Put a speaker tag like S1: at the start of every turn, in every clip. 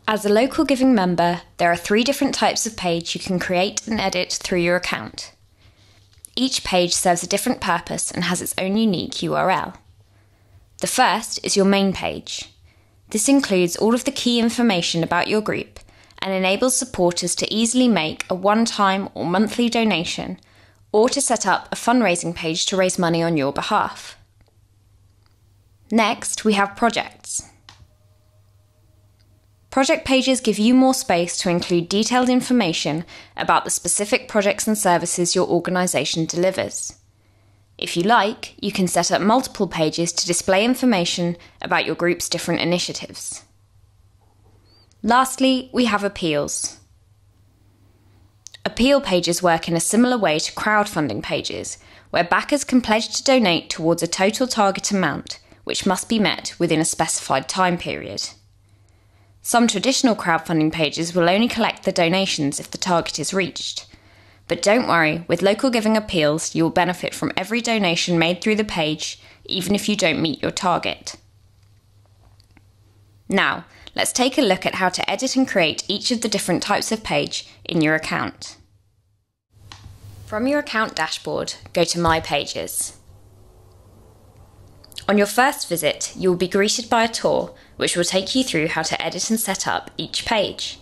S1: As a local giving member, there are 3 different types of page you can create and edit through your account. Each page serves a different purpose and has its own unique URL. The first is your main page. This includes all of the key information about your group and enables supporters to easily make a one-time or monthly donation or to set up a fundraising page to raise money on your behalf. Next, we have projects. Project pages give you more space to include detailed information about the specific projects and services your organisation delivers. If you like, you can set up multiple pages to display information about your group's different initiatives. Lastly, we have appeals. Appeal pages work in a similar way to crowdfunding pages, where backers can pledge to donate towards a total target amount, which must be met within a specified time period. Some traditional crowdfunding pages will only collect the donations if the target is reached. But don't worry, with local giving appeals, you will benefit from every donation made through the page, even if you don't meet your target. Now, let's take a look at how to edit and create each of the different types of page in your account. From your account dashboard, go to My Pages. On your first visit, you will be greeted by a tour which will take you through how to edit and set up each page.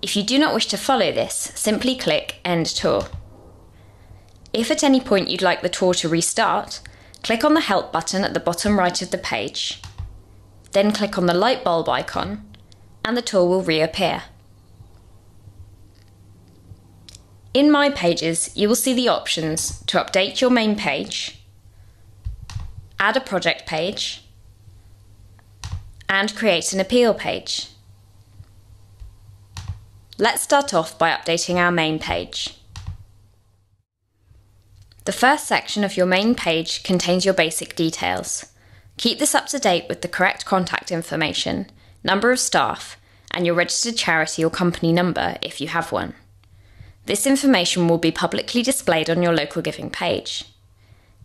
S1: If you do not wish to follow this, simply click End Tour. If at any point you'd like the tour to restart, click on the Help button at the bottom right of the page. Then click on the light bulb icon, and the tour will reappear. In My Pages, you will see the options to update your main page, add a project page, and create an appeal page. Let's start off by updating our main page. The first section of your main page contains your basic details. Keep this up to date with the correct contact information, number of staff, and your registered charity or company number if you have one. This information will be publicly displayed on your local giving page.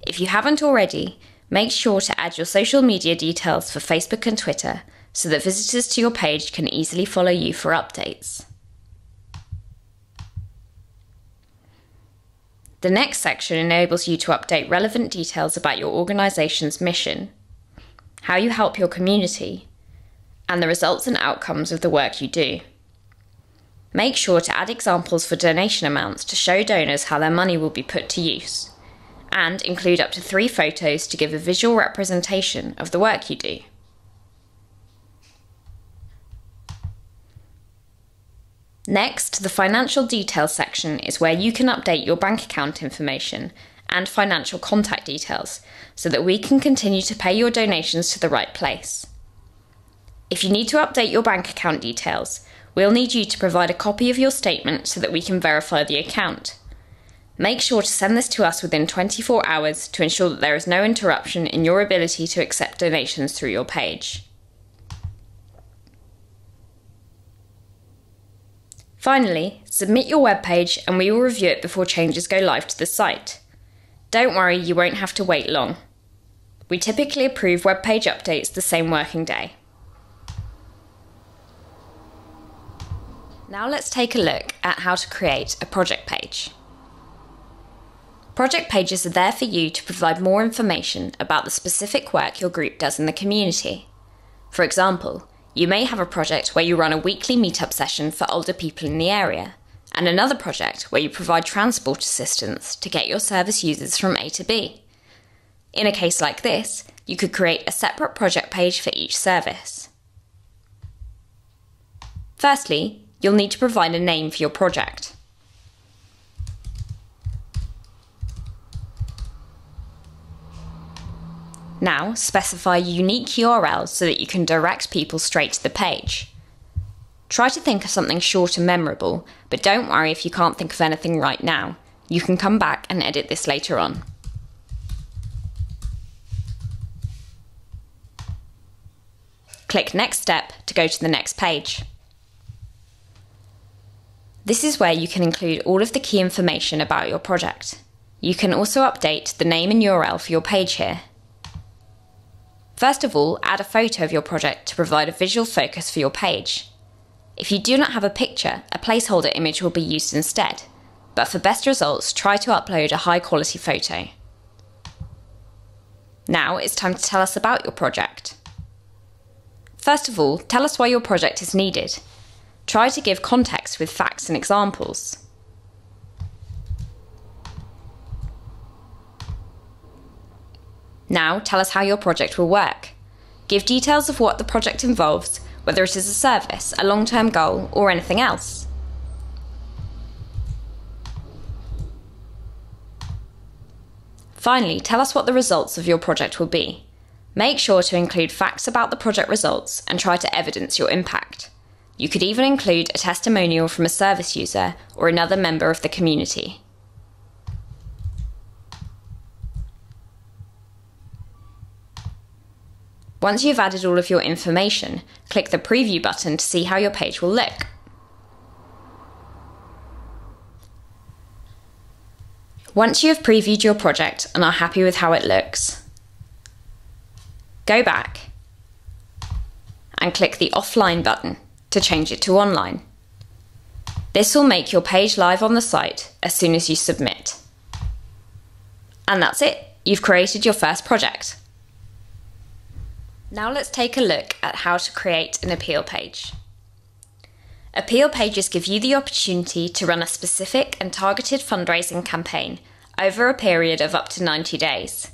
S1: If you haven't already, make sure to add your social media details for Facebook and Twitter so that visitors to your page can easily follow you for updates. The next section enables you to update relevant details about your organisation's mission, how you help your community, and the results and outcomes of the work you do. Make sure to add examples for donation amounts to show donors how their money will be put to use, and include up to 3 photos to give a visual representation of the work you do. Next, the financial details section is where you can update your bank account information and financial contact details so that we can continue to pay your donations to the right place. If you need to update your bank account details, we'll need you to provide a copy of your statement so that we can verify the account. Make sure to send this to us within 24 hours to ensure that there is no interruption in your ability to accept donations through your page. Finally, submit your web page and we will review it before changes go live to the site. Don't worry, you won't have to wait long. We typically approve web page updates the same working day. Now let's take a look at how to create a project page. Project pages are there for you to provide more information about the specific work your group does in the community. For example, you may have a project where you run a weekly meetup session for older people in the area, and another project where you provide transport assistance to get your service users from A to B. In a case like this, you could create a separate project page for each service. Firstly, you'll need to provide a name for your project. Now, specify a unique URL so that you can direct people straight to the page. Try to think of something short and memorable, but don't worry if you can't think of anything right now. You can come back and edit this later on. Click Next Step to go to the next page. This is where you can include all of the key information about your project. You can also update the name and URL for your page here. First of all, add a photo of your project to provide a visual focus for your page. If you do not have a picture, a placeholder image will be used instead, but for best results, try to upload a high-quality photo. Now it's time to tell us about your project. First of all, tell us why your project is needed. Try to give context with facts and examples. Now tell us how your project will work. Give details of what the project involves, whether it is a service, a long-term goal, or anything else. Finally, tell us what the results of your project will be. Make sure to include facts about the project results and try to evidence your impact. You could even include a testimonial from a service user or another member of the community. Once you've added all of your information, click the Preview button to see how your page will look. Once you have previewed your project and are happy with how it looks, go back and click the Offline button to change it to online. This will make your page live on the site as soon as you submit. And that's it, you've created your first project. Now let's take a look at how to create an appeal page. Appeal pages give you the opportunity to run a specific and targeted fundraising campaign over a period of up to 90 days.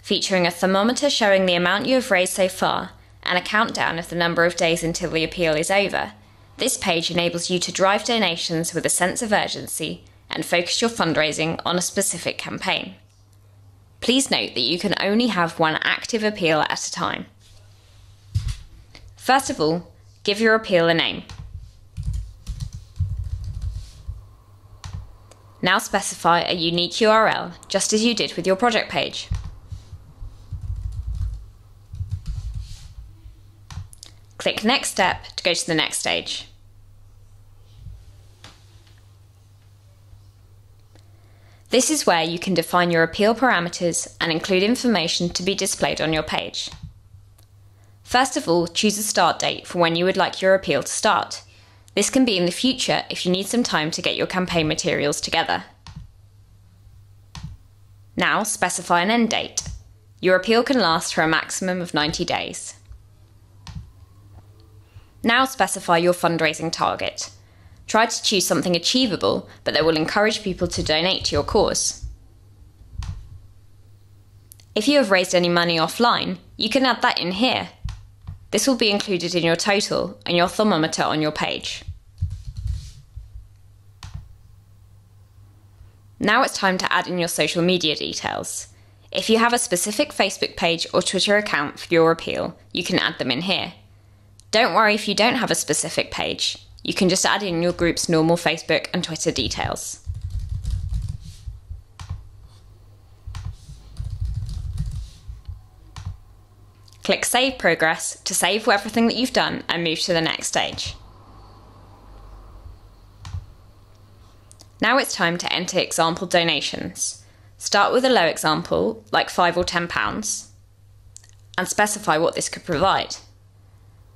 S1: Featuring a thermometer showing the amount you have raised so far and a countdown of the number of days until the appeal is over, this page enables you to drive donations with a sense of urgency and focus your fundraising on a specific campaign. Please note that you can only have one active appeal at a time. First of all, give your appeal a name. Now specify a unique URL, just as you did with your project page. Click Next Step to go to the next stage. This is where you can define your appeal parameters and include information to be displayed on your page. First of all, choose a start date for when you would like your appeal to start. This can be in the future if you need some time to get your campaign materials together. Now specify an end date. Your appeal can last for a maximum of 90 days. Now specify your fundraising target. Try to choose something achievable, but that will encourage people to donate to your cause. If you have raised any money offline, you can add that in here. This will be included in your total and your thermometer on your page. Now it's time to add in your social media details. If you have a specific Facebook page or Twitter account for your appeal, you can add them in here. Don't worry if you don't have a specific page. You can just add in your group's normal Facebook and Twitter details. Click Save Progress to save everything that you've done and move to the next stage. Now it's time to enter example donations. Start with a low example, like £5 or £10, and specify what this could provide.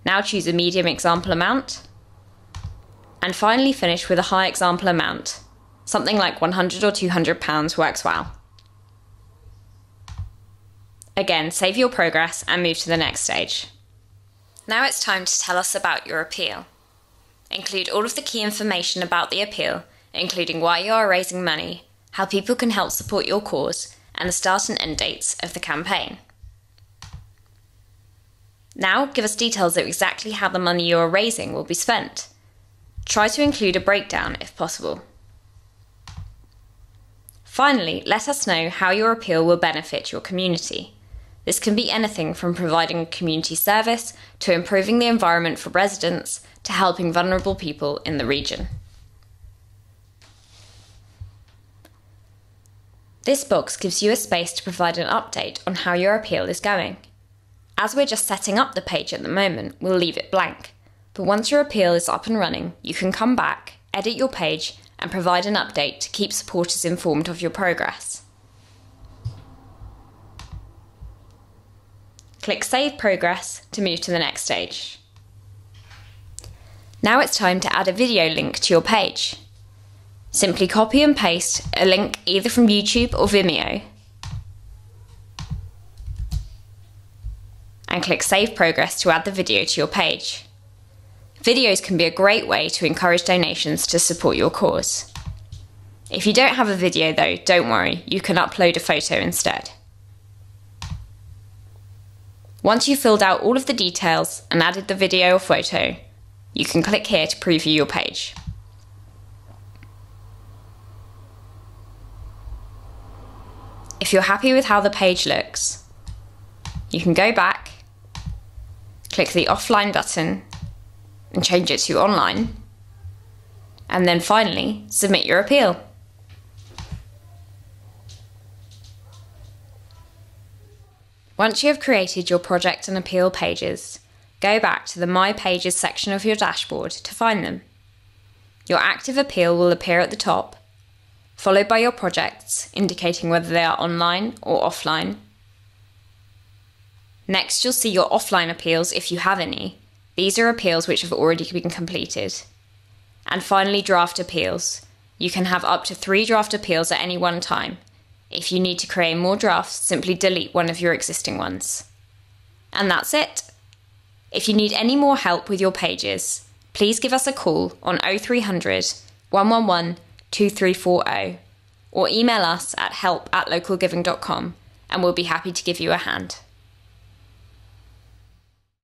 S1: Now choose a medium example amount, and finally finish with a high example amount. Something like £100 or £200 works well. Again, save your progress and move to the next stage. Now it's time to tell us about your appeal. Include all of the key information about the appeal, including why you are raising money, how people can help support your cause, and the start and end dates of the campaign. Now give us details of exactly how the money you are raising will be spent. Try to include a breakdown if possible. Finally, let us know how your appeal will benefit your community. This can be anything from providing community service to improving the environment for residents to helping vulnerable people in the region. This box gives you a space to provide an update on how your appeal is going. As we're just setting up the page at the moment, we'll leave it blank. But once your appeal is up and running, you can come back, edit your page, and provide an update to keep supporters informed of your progress. Click Save Progress to move to the next stage. Now it's time to add a video link to your page. Simply copy and paste a link either from YouTube or Vimeo and click Save Progress to add the video to your page. Videos can be a great way to encourage donations to support your cause. If you don't have a video though, don't worry, you can upload a photo instead. Once you've filled out all of the details and added the video or photo, you can click here to preview your page. If you're happy with how the page looks, you can go back, click the offline button and change it to online, and then finally submit your appeal. Once you have created your project and appeal pages, go back to the My Pages section of your dashboard to find them. Your active appeal will appear at the top, followed by your projects indicating whether they are online or offline. Next, you'll see your offline appeals if you have any. These are appeals which have already been completed. And finally, draft appeals. You can have up to 3 draft appeals at any one time. If you need to create more drafts, simply delete one of your existing ones. And that's it. If you need any more help with your pages, please give us a call on 0300 111 2340 or email us at help@localgiving.com and we'll be happy to give you a hand.